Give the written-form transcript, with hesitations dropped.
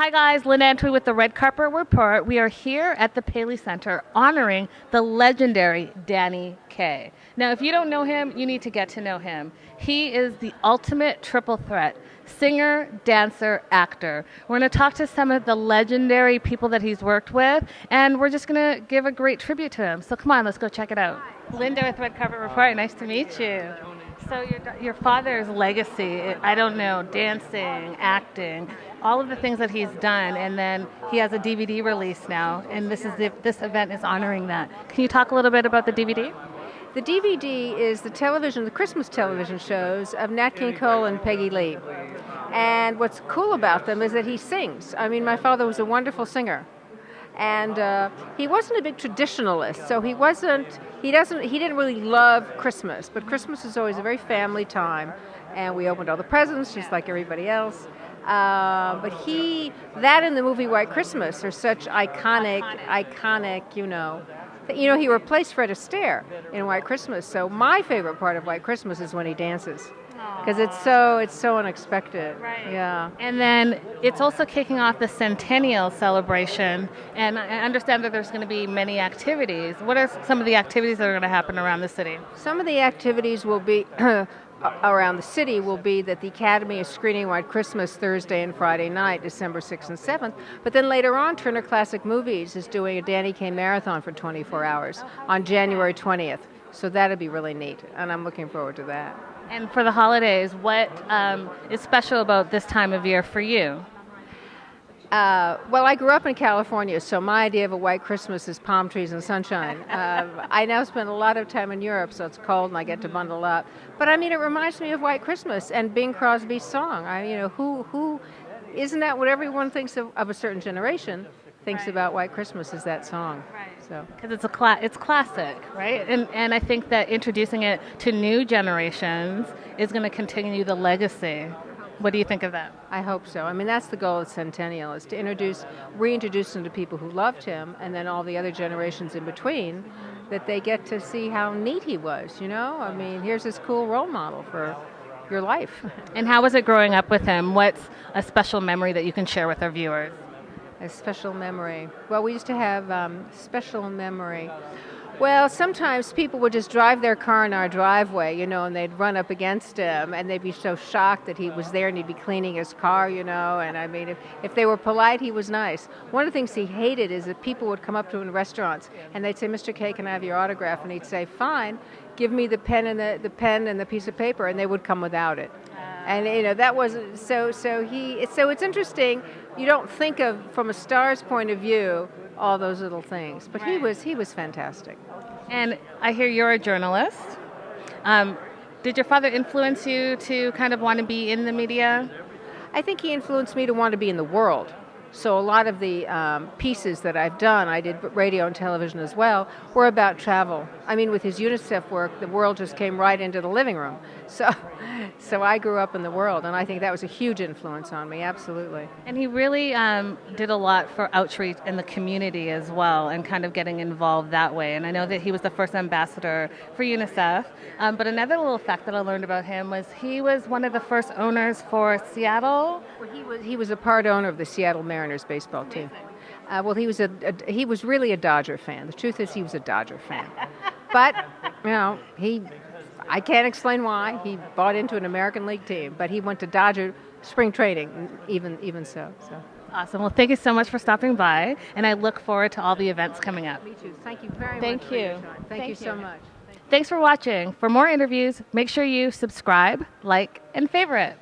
Hi guys, Lynn Antwi with the Red Carpet Report. We are here at the Paley Center honoring the legendary Danny Kaye. Now, if you don't know him, you need to get to know him. He is the ultimate triple threat: singer, dancer, actor. We're going to talk to some of the legendary people that he's worked with, and we're just going to give a great tribute to him. So come on, let's go check it out. Linda with Red Carpet Report, nice to meet you. So your father's legacy, I don't know, dancing, acting, all of the things that he's done, and then he has a DVD release now, and this event is honoring that. Can you talk a little bit about the DVD? The DVD is the Christmas television shows of Nat King Cole and Peggy Lee. And what's cool about them is that he sings. I mean, my father was a wonderful singer. And he wasn't a big traditionalist, so he didn't really love Christmas, but Christmas is always a very family time, and we opened all the presents just like everybody else. But that and the movie White Christmas are such iconic, he replaced Fred Astaire in White Christmas. So my favorite part of White Christmas is when he dances, because it's so unexpected. Right. Yeah. And then it's also kicking off the centennial celebration, and I understand that there's going to be many activities. What are some of the activities that are going to happen around the city? Some of the activities will be around the city will be that the Academy is screening White Christmas Thursday and Friday night, December 6th and 7th. But then later on, Turner Classic Movies is doing a Danny Kaye marathon for 24 hours on January 20th. So that'll be really neat, and I'm looking forward to that. And for the holidays, what is special about this time of year for you? Well, I grew up in California, so my idea of a white Christmas is palm trees and sunshine. I now spend a lot of time in Europe, so it's cold and I get to bundle up. But I mean, it reminds me of White Christmas and Bing Crosby's song. Who isn't that what everyone thinks of a certain generation thinks about White Christmas is that song. Right. So because it's classic, right? And I think that introducing it to new generations is going to continue the legacy. What do you think of that? I hope so. I mean, that's the goal of Centennial, is to reintroduce them to people who loved him, and then all the other generations in between, that they get to see how neat he was, I mean, here's this cool role model for your life. And how was it growing up with him? What's a special memory that you can share with our viewers? A special memory. Well, we used to have special memory. Well, sometimes people would just drive their car in our driveway, and they'd run up against him, and they'd be so shocked that he was there and he'd be cleaning his car, and I mean, if they were polite, he was nice. One of the things he hated is that people would come up to him in restaurants, and they'd say, "Mr. Kaye, can I have your autograph?" And he'd say, "Fine, give me the pen and the piece of paper," and they would come without it. And that was so it's interesting. You don't think of, from a star's point of view, all those little things, but right. he was fantastic. And I hear you're a journalist. Did your father influence you to kind of want to be in the media? I think he influenced me to want to be in the world. So a lot of the pieces that I've done, I did radio and television as well, were about travel. I mean, with his UNICEF work, the world just came right into the living room. So I grew up in the world, and I think that was a huge influence on me, absolutely. And he really did a lot for outreach in the community as well, and kind of getting involved that way. And I know that he was the first ambassador for UNICEF. But another little fact that I learned about him was he was one of the first owners for Seattle. Well, he was a part owner of the Seattle Mariners baseball team. Well, he was really a Dodger fan. The truth is, he was a Dodger fan. But I can't explain why. He bought into an American League team, but he went to Dodger spring training, even so. Awesome. Well, thank you so much for stopping by, and I look forward to all the events coming up. Me too. Thank you very much. Thank you. Thank you so much. Thanks for watching. For more interviews, make sure you subscribe, like, and favorite.